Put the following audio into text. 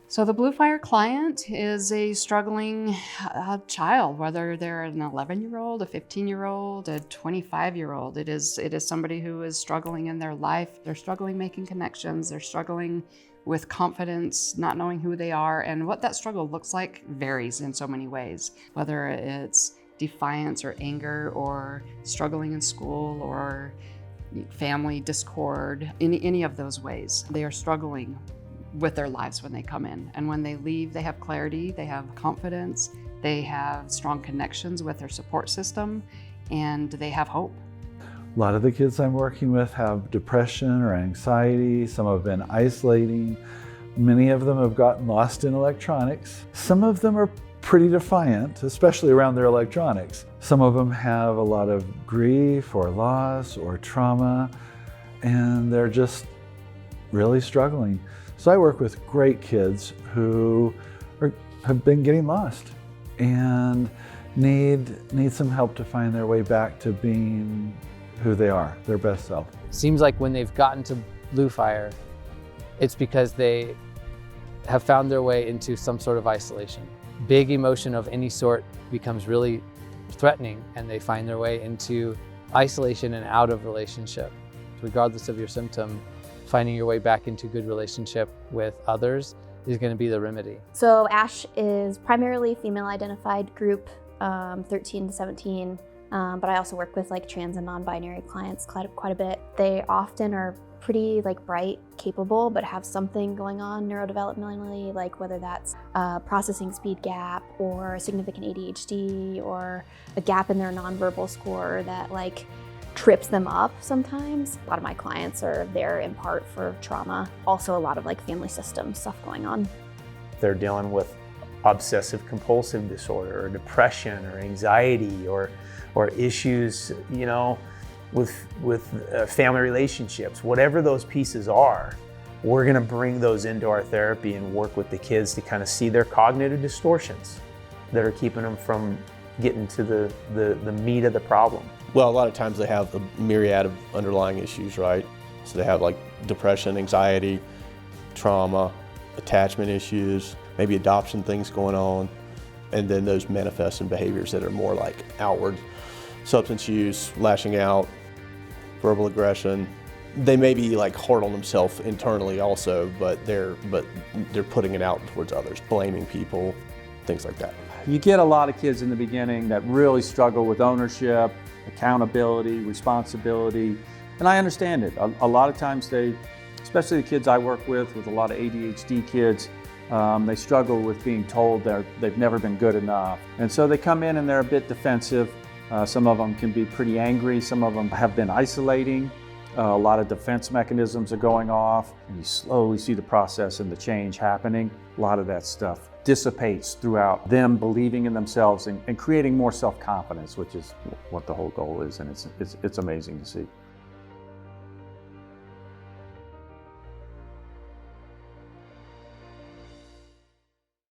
So the blueFire client is a struggling child, whether they're an 11-year-old, a 15-year-old, a 25-year-old. It is somebody who is struggling in their life. They're struggling making connections. They're struggling with confidence, not knowing who they are. And what that struggle looks like varies in so many ways, whether it's defiance or anger or struggling in school or family discord, any of those ways. They are struggling with their lives when they come in. And when they leave, they have clarity, they have confidence, they have strong connections with their support system, and they have hope. A lot of the kids I'm working with have depression or anxiety. Some have been isolating. Many of them have gotten lost in electronics. Some of them are pretty defiant, especially around their electronics. Some of them have a lot of grief or loss or trauma, and they're just really struggling. So I work with great kids who have been getting lost and need some help to find their way back to being who they are, their best self. Seems like when they've gotten to blueFire, it's because they have found their way into some sort of isolation. Big emotion of any sort becomes really threatening, and they find their way into isolation and out of relationship. Regardless of your symptom, finding your way back into good relationship with others is going to be the remedy. So ASH is primarily female-identified group, 13 to 17, but I also work with like trans and non-binary clients quite a bit. They often are pretty like bright, capable, but have something going on neurodevelopmentally, like whether that's a processing speed gap or a significant ADHD or a gap in their nonverbal score that like trips them up sometimes. A lot of my clients are there in part for trauma. Also a lot of like family system stuff going on. They're dealing with obsessive compulsive disorder or depression or anxiety or issues, you know, with family relationships. Whatever those pieces are, we're gonna bring those into our therapy and work with the kids to kind of see their cognitive distortions that are keeping them from getting to the meat of the problem. Well, a lot of times they have a myriad of underlying issues, right? So they have like depression, anxiety, trauma, attachment issues, maybe adoption things going on, and then those manifest in behaviors that are more like outward. Substance use, lashing out, verbal aggression. They may be like hard on themselves internally also, but they're putting it out towards others, blaming people, things like that. You get a lot of kids in the beginning that really struggle with ownership, accountability, responsibility, and I understand it. A lot of times especially the kids I work with a lot of ADHD kids, they struggle with being told they've never been good enough. And so they come in and they're a bit defensive. Some of them can be pretty angry. Some of them have been isolating. A lot of defense mechanisms are going off, and you slowly see the process and the change happening. A lot of that stuff dissipates throughout them believing in themselves and creating more self-confidence, which is what the whole goal is, and it's amazing to see.